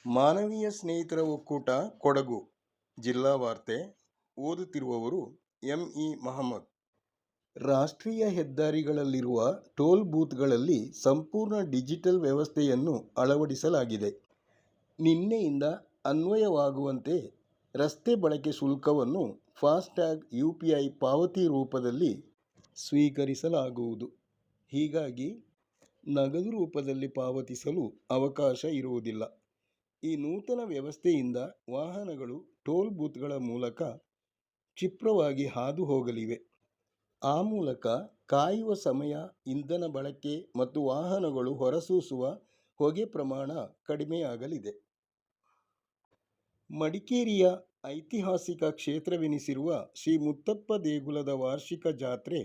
ಮಾನವೀಯ ಸ್ನೇಹಿತರ ಒಕ್ಕೂಟ ಕೊಡಗು ಜಿಲ್ಲಾ ವಾರ್ತೆ ಓದುತ್ತಿರುವವರು ಎಂ.ಇ. ಮಹಮ್ಮದ್. ರಾಷ್ಟ್ರೀಯ ಹೆದ್ದಾರಿಗಳಲ್ಲಿರುವ ಟೋಲ್ ಬೂತ್ಗಳಲ್ಲಿ ಸಂಪೂರ್ಣ ಡಿಜಿಟಲ್ ವ್ಯವಸ್ಥೆಯನ್ನು ಅಳವಡಿಸಲಾಗಿದೆ. ನಿನ್ನೆಯಿಂದ ಅನ್ವಯವಾಗುವಂತೆ ರಸ್ತೆ ಬಳಕೆ ಶುಲ್ಕವನ್ನು ಫಾಸ್ಟ್ಯಾಗ್ ಯುಪಿಐ ಪಾವತಿ ರೂಪದಲ್ಲಿ ಸ್ವೀಕರಿಸಲಾಗುವುದು. ಹೀಗಾಗಿ ನಗದು ರೂಪದಲ್ಲಿ ಪಾವತಿಸಲು ಅವಕಾಶ ಇರುವುದಿಲ್ಲ. ಈ ನೂತನ ವ್ಯವಸ್ಥೆಯಿಂದ ವಾಹನಗಳು ಟೋಲ್ ಬೂತ್ಗಳ ಮೂಲಕ ಕ್ಷಿಪ್ರವಾಗಿ ಹಾದು ಹೋಗಲಿವೆ. ಆ ಮೂಲಕ ಕಾಯುವ ಸಮಯ, ಇಂಧನ ಬಳಕೆ ಮತ್ತು ವಾಹನಗಳು ಹೊರಸೂಸುವ ಹೊಗೆ ಪ್ರಮಾಣ ಕಡಿಮೆಯಾಗಲಿದೆ. ಮಡಿಕೇರಿಯ ಐತಿಹಾಸಿಕ ಕ್ಷೇತ್ರವೆನಿಸಿರುವ ಶ್ರೀ ಮುತ್ತಪ್ಪ ದೇಗುಲದ ವಾರ್ಷಿಕ ಜಾತ್ರೆ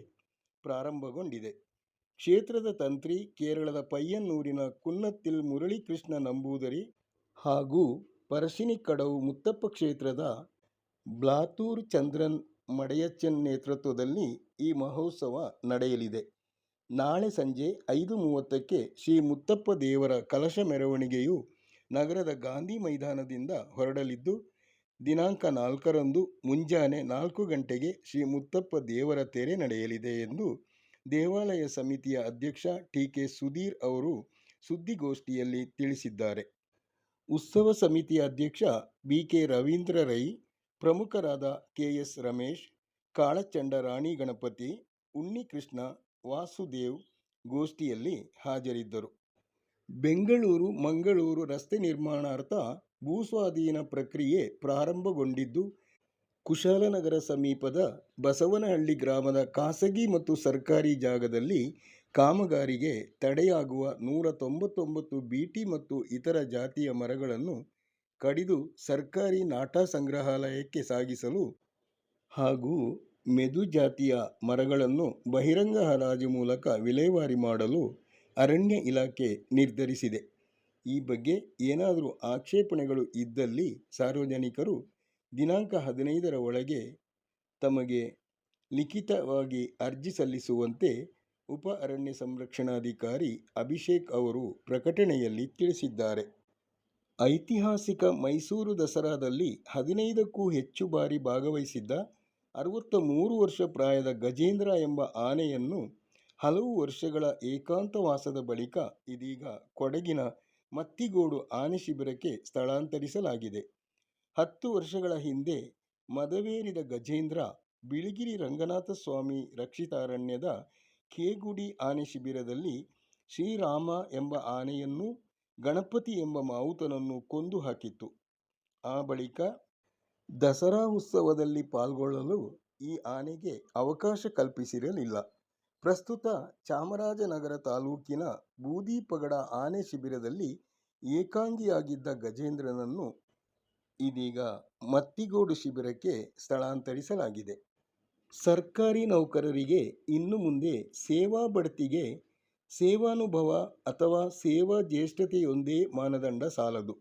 ಪ್ರಾರಂಭಗೊಂಡಿದೆ. ಕ್ಷೇತ್ರದ ತಂತ್ರಿ, ಕೇರಳದ ಪಯ್ಯನ್ನೂರಿನ ಕುನ್ನತ್ತಿಲ್ ಮುರಳೀಕೃಷ್ಣ ನಂಬೂದರಿ ಹಾಗೂ ಪರಶಿನಿಕಡವು ಮುತ್ತಪ್ಪ ಕ್ಷೇತ್ರದ ಬ್ಲಾತೂರ್ ಚಂದ್ರನ್ ಮಡೆಯಚ್ಚನ್ ನೇತೃತ್ವದಲ್ಲಿ ಈ ಮಹೋತ್ಸವ ನಡೆಯಲಿದೆ. ನಾಳೆ ಸಂಜೆ 5:30ಕ್ಕೆ ಶ್ರೀ ಮುತ್ತಪ್ಪ ದೇವರ ಕಲಶ ಮೆರವಣಿಗೆಯು ನಗರದ ಗಾಂಧಿ ಮೈದಾನದಿಂದ ಹೊರಡಲಿದ್ದು, ದಿನಾಂಕ 4ರಂದು ಮುಂಜಾನೆ 4 ಗಂಟೆಗೆ ಶ್ರೀ ಮುತ್ತಪ್ಪ ದೇವರ ತೆರೆ ನಡೆಯಲಿದೆ ಎಂದು ದೇವಾಲಯ ಸಮಿತಿಯ ಅಧ್ಯಕ್ಷ ಟಿ.ಕೆ. ಸುಧೀರ್ ಅವರು ಸುದ್ದಿಗೋಷ್ಠಿಯಲ್ಲಿ ತಿಳಿಸಿದ್ದಾರೆ. ಉತ್ಸವ ಸಮಿತಿಯ ಅಧ್ಯಕ್ಷ ಬಿ.ಕೆ. ರವೀಂದ್ರ ರೈ, ಪ್ರಮುಖರಾದ ಕೆ.ಎಸ್. ರಮೇಶ್, ಕಾಳಚಂಡ ರಾಣಿ ಗಣಪತಿ, ಉನ್ನಿಕೃಷ್ಣ, ವಾಸುದೇವ್ ಗೋಷ್ಠಿಯಲ್ಲಿ ಹಾಜರಿದ್ದರು. ಬೆಂಗಳೂರು ಮಂಗಳೂರು ರಸ್ತೆ ನಿರ್ಮಾಣಾರ್ಥ ಭೂಸ್ವಾಧೀನ ಪ್ರಕ್ರಿಯೆ ಪ್ರಾರಂಭಗೊಂಡಿದ್ದು, ಕುಶಾಲನಗರ ಸಮೀಪದ ಬಸವನಹಳ್ಳಿ ಗ್ರಾಮದ ಖಾಸಗಿ ಮತ್ತು ಸರ್ಕಾರಿ ಜಾಗದಲ್ಲಿ ಕಾಮಗಾರಿಗೆ ತಡೆಯಾಗುವ 199 ಬೀಟಿ ಮತ್ತು ಇತರ ಜಾತಿಯ ಮರಗಳನ್ನು ಕಡಿದು ಸರ್ಕಾರಿ ನಾಟಾ ಸಂಗ್ರಹಾಲಯಕ್ಕೆ ಸಾಗಿಸಲು ಹಾಗೂ ಮೆದು ಜಾತಿಯ ಮರಗಳನ್ನು ಬಹಿರಂಗ ಹರಾಜು ಮೂಲಕ ವಿಲೇವಾರಿ ಮಾಡಲು ಅರಣ್ಯ ಇಲಾಖೆ ನಿರ್ಧರಿಸಿದೆ. ಈ ಬಗ್ಗೆ ಏನಾದರೂ ಆಕ್ಷೇಪಣೆಗಳು ಇದ್ದಲ್ಲಿ ಸಾರ್ವಜನಿಕರು ದಿನಾಂಕ 15ರ ಒಳಗೆ ತಮಗೆ ಲಿಖಿತವಾಗಿ ಅರ್ಜಿ ಸಲ್ಲಿಸುವಂತೆ ಉಪ ಅರಣ್ಯ ಸಂರಕ್ಷಣಾಧಿಕಾರಿ ಅಭಿಷೇಕ್ ಅವರು ಪ್ರಕಟಣೆಯಲ್ಲಿ ತಿಳಿಸಿದ್ದಾರೆ. ಐತಿಹಾಸಿಕ ಮೈಸೂರು ದಸರಾದಲ್ಲಿ 15ಕ್ಕೂ ಹೆಚ್ಚು ಬಾರಿ ಭಾಗವಹಿಸಿದ್ದ 63 ವರ್ಷ ಪ್ರಾಯದ ಗಜೇಂದ್ರ ಎಂಬ ಆನೆಯನ್ನು ಹಲವು ವರ್ಷಗಳ ಏಕಾಂತವಾಸದ ಬಳಿಕ ಇದೀಗ ಕೊಡಗಿನ ಮತ್ತಿಗೋಡು ಆನೆ ಶಿಬಿರಕ್ಕೆ ಸ್ಥಳಾಂತರಿಸಲಾಗಿದೆ. 10 ವರ್ಷಗಳ ಹಿಂದೆ ಮದವೇರಿದ ಗಜೇಂದ್ರ ಬಿಳಿಗಿರಿ ರಂಗನಾಥಸ್ವಾಮಿ ರಕ್ಷಿತಾರಣ್ಯದ ಕೇಗುಡಿ ಆನೆ ಶಿಬಿರದಲ್ಲಿ ಶ್ರೀರಾಮ ಎಂಬ ಆನೆಯನ್ನೂ ಗಣಪತಿ ಎಂಬ ಮಾವುತನನ್ನು ಕೊಂದು ಹಾಕಿತ್ತು. ಆ ಬಳಿಕ ದಸರಾ ಉತ್ಸವದಲ್ಲಿ ಪಾಲ್ಗೊಳ್ಳಲು ಈ ಆನೆಗೆ ಅವಕಾಶ ಕಲ್ಪಿಸಿರಲಿಲ್ಲ. ಪ್ರಸ್ತುತ ಚಾಮರಾಜನಗರ ತಾಲೂಕಿನ ಬೂದಿಪಗಡ ಆನೆ ಶಿಬಿರದಲ್ಲಿ ಏಕಾಂಗಿಯಾಗಿದ್ದ ಗಜೇಂದ್ರನನ್ನು ಇದೀಗ ಮತ್ತಿಗೋಡು ಶಿಬಿರಕ್ಕೆ ಸ್ಥಳಾಂತರಿಸಲಾಗಿದೆ. ಸರ್ಕಾರಿ ನೌಕರರಿಗೆ ಇನ್ನು ಮುಂದೆ ಸೇವಾ ಬಡ್ತಿಗೆ ಸೇವಾನುಭವ ಅಥವಾ ಸೇವಾ ಜ್ಯೇಷ್ಠತೆಯೊಂದೇ ಮಾನದಂಡ ಸಾಲದು.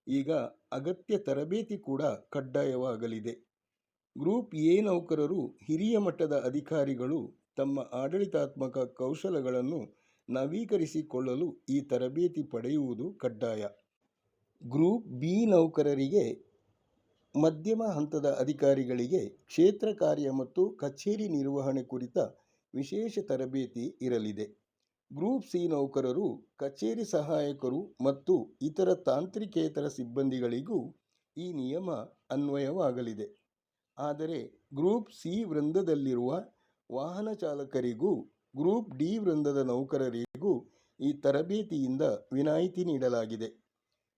ಈಗ ಅಗತ್ಯ ತರಬೇತಿ ಕೂಡ ಕಡ್ಡಾಯವಾಗಲಿದೆ. ಗ್ರೂಪ್ ಎ ನೌಕರರು, ಹಿರಿಯ ಮಟ್ಟದ ಅಧಿಕಾರಿಗಳು ತಮ್ಮ ಆಡಳಿತಾತ್ಮಕ ಕೌಶಲಗಳನ್ನು ನವೀಕರಿಸಿಕೊಳ್ಳಲು ಈ ತರಬೇತಿ ಪಡೆಯುವುದು ಕಡ್ಡಾಯ. ಗ್ರೂಪ್ ಬಿ ನೌಕರರಿಗೆ, ಮಧ್ಯಮ ಹಂತದ ಅಧಿಕಾರಿಗಳಿಗೆ ಕ್ಷೇತ್ರ ಕಾರ್ಯ ಮತ್ತು ಕಚೇರಿ ನಿರ್ವಹಣೆ ಕುರಿತ ವಿಶೇಷ ತರಬೇತಿ ಇರಲಿದೆ. ಗ್ರೂಪ್ ಸಿ ನೌಕರರು, ಕಚೇರಿ ಸಹಾಯಕರು ಮತ್ತು ಇತರ ತಾಂತ್ರಿಕೇತರ ಸಿಬ್ಬಂದಿಗಳಿಗೂ ಈ ನಿಯಮ ಅನ್ವಯವಾಗಲಿದೆ. ಆದರೆ ಗ್ರೂಪ್ ಸಿ ವೃಂದದಲ್ಲಿರುವ ವಾಹನ ಚಾಲಕರಿಗೂ ಗ್ರೂಪ್ ಡಿ ವೃಂದದ ನೌಕರರಿಗೂ ಈ ತರಬೇತಿಯಿಂದ ವಿನಾಯಿತಿ ನೀಡಲಾಗಿದೆ.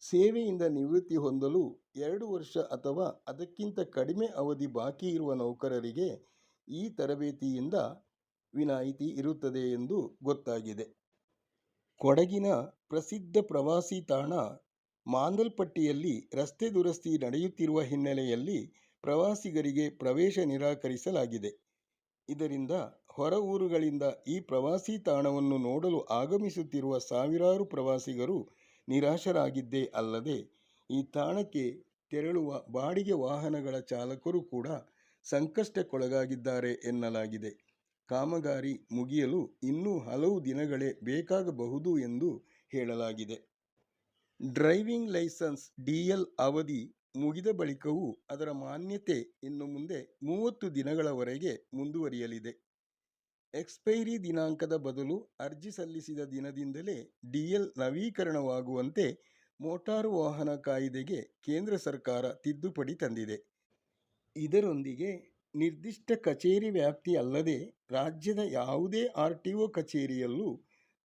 ಸೇವೆಯಿಂದ ನಿವೃತ್ತಿ ಹೊಂದಲು 2 ವರ್ಷ ಅಥವಾ ಅದಕ್ಕಿಂತ ಕಡಿಮೆ ಅವಧಿ ಬಾಕಿ ಇರುವ ನೌಕರರಿಗೆ ಈ ತರಬೇತಿಯಿಂದ ವಿನಾಯಿತಿ ಇರುತ್ತದೆ ಎಂದು ಗೊತ್ತಾಗಿದೆ. ಕೊಡಗಿನ ಪ್ರಸಿದ್ಧ ಪ್ರವಾಸಿ ತಾಣ ಮಾಂದಲ್ಪಟ್ಟಿಯಲ್ಲಿ ರಸ್ತೆ ದುರಸ್ತಿ ನಡೆಯುತ್ತಿರುವ ಹಿನ್ನೆಲೆಯಲ್ಲಿ ಪ್ರವಾಸಿಗರಿಗೆ ಪ್ರವೇಶ ನಿರಾಕರಿಸಲಾಗಿದೆ. ಇದರಿಂದ ಹೊರ ಊರುಗಳಿಂದ ಈ ಪ್ರವಾಸಿ ತಾಣವನ್ನು ನೋಡಲು ಆಗಮಿಸುತ್ತಿರುವ ಸಾವಿರಾರು ಪ್ರವಾಸಿಗರು ನಿರಾಶರಾಗಿದ್ದೇ ಅಲ್ಲದೆ, ಈ ತಾಣಕ್ಕೆ ತೆರಳುವ ಬಾಡಿಗೆ ವಾಹನಗಳ ಚಾಲಕರು ಕೂಡ ಸಂಕಷ್ಟಕ್ಕೊಳಗಾಗಿದ್ದಾರೆ ಎನ್ನಲಾಗಿದೆ. ಕಾಮಗಾರಿ ಮುಗಿಯಲು ಇನ್ನೂ ಹಲವು ದಿನಗಳೇ ಬೇಕಾಗಬಹುದು ಎಂದು ಹೇಳಲಾಗಿದೆ. ಡ್ರೈವಿಂಗ್ ಲೈಸೆನ್ಸ್ ಡಿಎಲ್ ಅವಧಿ ಮುಗಿದ ಬಳಿಕವೂ ಅದರ ಮಾನ್ಯತೆ ಇನ್ನು ಮುಂದೆ 30 ದಿನಗಳವರೆಗೆ ಮುಂದುವರಿಯಲಿದೆ. ಎಕ್ಸ್ಪೈರಿ ದಿನಾಂಕದ ಬದಲು ಅರ್ಜಿ ಸಲ್ಲಿಸಿದ ದಿನದಿಂದಲೇ ಡಿಎಲ್ ನವೀಕರಣವಾಗುವಂತೆ ಮೋಟಾರು ವಾಹನ ಕಾಯ್ದೆಗೆ ಕೇಂದ್ರ ಸರ್ಕಾರ ತಿದ್ದುಪಡಿ ತಂದಿದೆ. ಇದರೊಂದಿಗೆ ನಿರ್ದಿಷ್ಟ ಕಚೇರಿ ವ್ಯಾಪ್ತಿ ಅಲ್ಲದೆ ರಾಜ್ಯದ ಯಾವುದೇ ಆರ್ಟಿಒ ಕಚೇರಿಯಲ್ಲೂ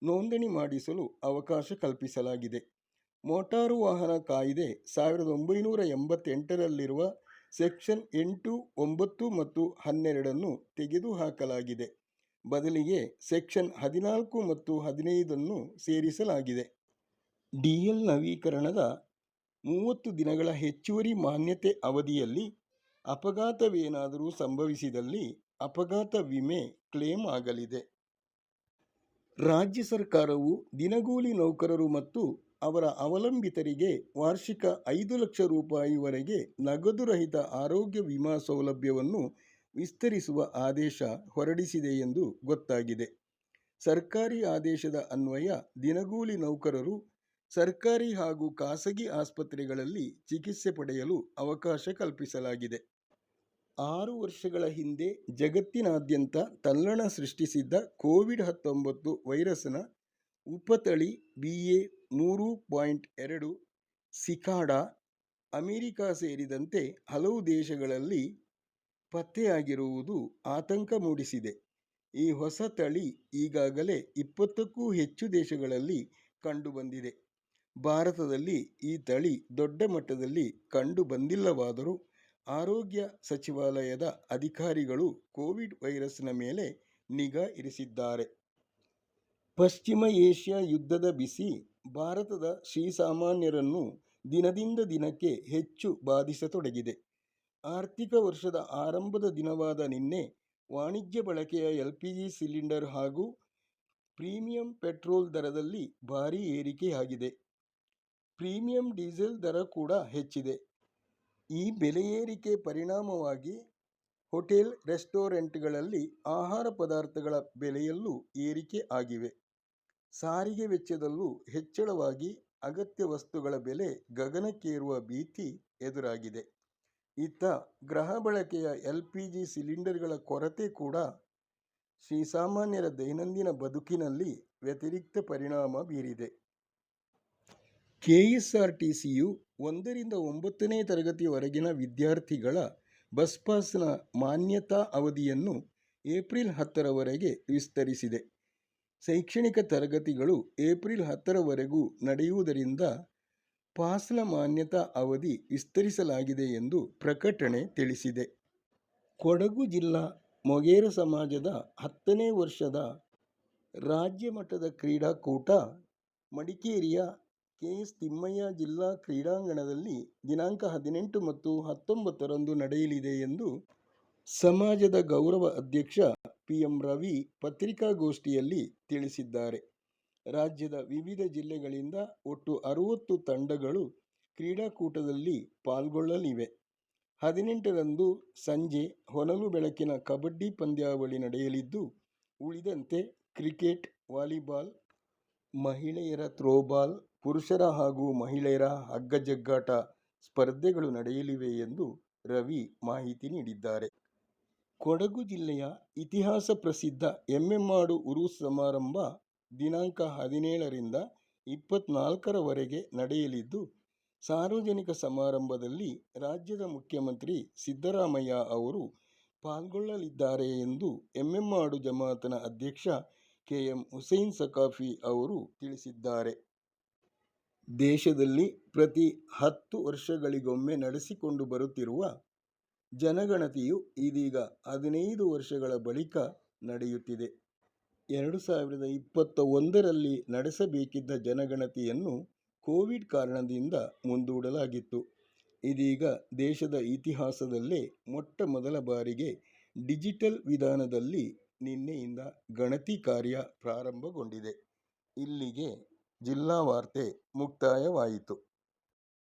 ನೋಂದಣಿ ಮಾಡಿಸಲು ಅವಕಾಶ ಕಲ್ಪಿಸಲಾಗಿದೆ. ಮೋಟಾರು ವಾಹನ ಕಾಯ್ದೆ 1988ರಲ್ಲಿರುವ ಸೆಕ್ಷನ್ 8, 9 ಮತ್ತು 12 ತೆಗೆದುಹಾಕಲಾಗಿದೆ. ಬದಲಿಗೆ ಸೆಕ್ಷನ್ 14 ಮತ್ತು 15 ಸೇರಿಸಲಾಗಿದೆ. ಡಿಎಲ್ ನವೀಕರಣದ 30 ದಿನಗಳ ಹೆಚ್ಚುವರಿ ಮಾನ್ಯತೆ ಅವಧಿಯಲ್ಲಿ ಅಪಘಾತವೇನಾದರೂ ಸಂಭವಿಸಿದಲ್ಲಿ ಅಪಘಾತ ವಿಮೆ ಕ್ಲೇಮ್ ಆಗಲಿದೆ. ರಾಜ್ಯ ಸರ್ಕಾರವು ದಿನಗೂಲಿ ನೌಕರರು ಮತ್ತು ಅವರ ಅವಲಂಬಿತರಿಗೆ ವಾರ್ಷಿಕ 5 ಲಕ್ಷ ರೂಪಾಯಿವರೆಗೆ ನಗದು ರಹಿತ ಆರೋಗ್ಯ ವಿಮಾ ಸೌಲಭ್ಯವನ್ನು ವಿಸ್ತರಿಸುವ ಆದೇಶ ಹೊರಡಿಸಿದೆ ಎಂದು ಗೊತ್ತಾಗಿದೆ. ಸರ್ಕಾರಿ ಆದೇಶದ ಅನ್ವಯ ದಿನಗೂಲಿ ನೌಕರರು ಸರ್ಕಾರಿ ಹಾಗೂ ಖಾಸಗಿ ಆಸ್ಪತ್ರೆಗಳಲ್ಲಿ ಚಿಕಿತ್ಸೆ ಪಡೆಯಲು ಅವಕಾಶ ಕಲ್ಪಿಸಲಾಗಿದೆ. 6 ವರ್ಷಗಳ ಹಿಂದೆ ಜಗತ್ತಿನಾದ್ಯಂತ ತಲ್ಲಣ ಸೃಷ್ಟಿಸಿದ್ದ ಕೋವಿಡ್-19 ವೈರಸ್ನ ಉಪತಳಿ BA.3.2 ಸಿಕಾಡಾ ಅಮೆರಿಕ ಸೇರಿದಂತೆ ಹಲವು ದೇಶಗಳಲ್ಲಿ ಪತ್ತೆಯಾಗಿರುವುದು ಆತಂಕ ಮೂಡಿಸಿದೆ. ಈ ಹೊಸ ತಳಿ ಈಗಾಗಲೇ 20ಕ್ಕೂ ಹೆಚ್ಚು ದೇಶಗಳಲ್ಲಿ ಕಂಡುಬಂದಿದೆ. ಭಾರತದಲ್ಲಿ ಈ ತಳಿ ದೊಡ್ಡ ಮಟ್ಟದಲ್ಲಿ ಕಂಡುಬಂದಿಲ್ಲವಾದರೂ ಆರೋಗ್ಯ ಸಚಿವಾಲಯದ ಅಧಿಕಾರಿಗಳು ಕೋವಿಡ್ ವೈರಸ್ನ ಮೇಲೆ ನಿಗಾ ಇರಿಸಿದ್ದಾರೆ. ಪಶ್ಚಿಮ ಏಷ್ಯಾ ಯುದ್ಧದ ಬಿಸಿ ಭಾರತದ ಶ್ರೀಸಾಮಾನ್ಯರನ್ನು ದಿನದಿಂದ ದಿನಕ್ಕೆ ಹೆಚ್ಚು ಬಾಧಿಸತೊಡಗಿದೆ. ಆರ್ಥಿಕ ವರ್ಷದ ಆರಂಭದ ದಿನವಾದ ನಿನ್ನೆ ವಾಣಿಜ್ಯ ಬಳಕೆಯ ಎಲ್ಪಿಜಿ ಸಿಲಿಂಡರ್ ಹಾಗೂ ಪ್ರೀಮಿಯಂ ಪೆಟ್ರೋಲ್ ದರದಲ್ಲಿ ಭಾರೀ ಏರಿಕೆಯಾಗಿದೆ. ಪ್ರೀಮಿಯಂ ಡೀಸೆಲ್ ದರ ಕೂಡ ಹೆಚ್ಚಿದೆ. ಈ ಬೆಲೆ ಏರಿಕೆ ಪರಿಣಾಮವಾಗಿ ಹೋಟೆಲ್, ರೆಸ್ಟೋರೆಂಟ್ಗಳಲ್ಲಿ ಆಹಾರ ಪದಾರ್ಥಗಳ ಬೆಲೆಯಲ್ಲೂ ಏರಿಕೆ ಆಗಿವೆ. ಸಾರಿಗೆ ವೆಚ್ಚದಲ್ಲೂ ಹೆಚ್ಚಳವಾಗಿ ಅಗತ್ಯ ವಸ್ತುಗಳ ಬೆಲೆ ಗಗನಕ್ಕೇರುವ ಭೀತಿ ಎದುರಾಗಿದೆ. ಇತ್ತ ಗೃಹ ಬಳಕೆಯ ಎಲ್ಪಿಜಿ ಸಿಲಿಂಡರ್ಗಳ ಕೊರತೆ ಕೂಡ ಶ್ರೀಸಾಮಾನ್ಯರ ದೈನಂದಿನ ಬದುಕಿನಲ್ಲಿ ವ್ಯತಿರಿಕ್ತ ಪರಿಣಾಮ ಬೀರಿದೆ. ಕೆಎಸ್ಆರ್ಟಿಸಿಯು 1ರಿಂದ 9ನೇ ತರಗತಿವರೆಗಿನ ವಿದ್ಯಾರ್ಥಿಗಳ ಬಸ್ ಪಾಸ್ನ ಮಾನ್ಯತಾ ಅವಧಿಯನ್ನು ಏಪ್ರಿಲ್ 10ರವರೆಗೆ ವಿಸ್ತರಿಸಿದೆ. ಶೈಕ್ಷಣಿಕ ತರಗತಿಗಳು ಏಪ್ರಿಲ್ 10ರವರೆಗೂ ನಡೆಯುವುದರಿಂದ ಪಾಸ್ನ ಮಾನ್ಯತಾ ಅವಧಿ ವಿಸ್ತರಿಸಲಾಗಿದೆ ಎಂದು ಪ್ರಕಟಣೆ ತಿಳಿಸಿದೆ. ಕೊಡಗು ಜಿಲ್ಲಾ ಮೊಗೇರ ಸಮಾಜದ 10ನೇ ವರ್ಷದ ರಾಜ್ಯ ಮಟ್ಟದ ಕ್ರೀಡಾಕೂಟ ಮಡಿಕೇರಿಯ ಕೆ.ಎಸ್. ತಿಮ್ಮಯ್ಯ ಜಿಲ್ಲಾ ಕ್ರೀಡಾಂಗಣದಲ್ಲಿ ದಿನಾಂಕ 18 ಮತ್ತು 19ರಂದು ನಡೆಯಲಿದೆ ಎಂದು ಸಮಾಜದ ಗೌರವ ಅಧ್ಯಕ್ಷ ಪಿ.ಎಂ. ರವಿ ಪತ್ರಿಕಾಗೋಷ್ಠಿಯಲ್ಲಿ ತಿಳಿಸಿದ್ದಾರೆ. ರಾಜ್ಯದ ವಿವಿಧ ಜಿಲ್ಲೆಗಳಿಂದ ಒಟ್ಟು 60 ತಂಡಗಳು ಕ್ರೀಡಾಕೂಟದಲ್ಲಿ ಪಾಲ್ಗೊಳ್ಳಲಿವೆ. 18ರಂದು ಸಂಜೆ ಹೊನಲು ಬೆಳಕಿನ ಕಬಡ್ಡಿ ಪಂದ್ಯಾವಳಿ ನಡೆಯಲಿದ್ದು, ಉಳಿದಂತೆ ಕ್ರಿಕೆಟ್, ವಾಲಿಬಾಲ್, ಮಹಿಳೆಯರ ಥ್ರೋಬಾಲ್, ಪುರುಷರ ಹಾಗೂ ಮಹಿಳೆಯರ ಹಗ್ಗಜಗ್ಗಾಟ ಸ್ಪರ್ಧೆಗಳು ನಡೆಯಲಿವೆ ಎಂದು ರವಿ ಮಾಹಿತಿ ನೀಡಿದ್ದಾರೆ. ಕೊಡಗು ಜಿಲ್ಲೆಯ ಇತಿಹಾಸ ಪ್ರಸಿದ್ಧ ಎಮ್ಮೆಮಾಡು ಉರುಸ್ ಸಮಾರಂಭ ದಿನಾಂಕ 17ರಿಂದ 24ರವರೆಗೆ ನಡೆಯಲಿದ್ದು, ಸಾರ್ವಜನಿಕ ಸಮಾರಂಭದಲ್ಲಿ ರಾಜ್ಯದ ಮುಖ್ಯಮಂತ್ರಿ ಸಿದ್ದರಾಮಯ್ಯ ಅವರು ಪಾಲ್ಗೊಳ್ಳಲಿದ್ದಾರೆ ಎಂದು ಎಮ್ಮೆಮಾಡು ಜಮಾತನ ಅಧ್ಯಕ್ಷ ಕೆ.ಎಂ. ಹುಸೈನ್ ಸಖಾಫಿ ಅವರು ತಿಳಿಸಿದ್ದಾರೆ. ದೇಶದಲ್ಲಿ ಪ್ರತಿ 10 ವರ್ಷಗಳಿಗೊಮ್ಮೆ ನಡೆಸಿಕೊಂಡು ಬರುತ್ತಿರುವ ಜನಗಣತಿಯು ಇದೀಗ 15 ವರ್ಷಗಳ ಬಳಿಕ ನಡೆಯುತ್ತಿದೆ. 2021ರಲ್ಲಿ ನಡೆಸಬೇಕಿದ್ದ ಜನಗಣತಿಯನ್ನು ಕೋವಿಡ್ ಕಾರಣದಿಂದ ಮುಂದೂಡಲಾಗಿತ್ತು. ಇದೀಗ ದೇಶದ ಇತಿಹಾಸದಲ್ಲೇ ಮೊಟ್ಟ ಮೊದಲ ಬಾರಿಗೆ ಡಿಜಿಟಲ್ ವಿಧಾನದಲ್ಲಿ ನಿನ್ನೆಯಿಂದ ಗಣತಿ ಕಾರ್ಯ ಪ್ರಾರಂಭಗೊಂಡಿದೆ. ಇಲ್ಲಿಗೆ ಜಿಲ್ಲಾ ವಾರ್ತೆ ಮುಕ್ತಾಯವಾಯಿತು.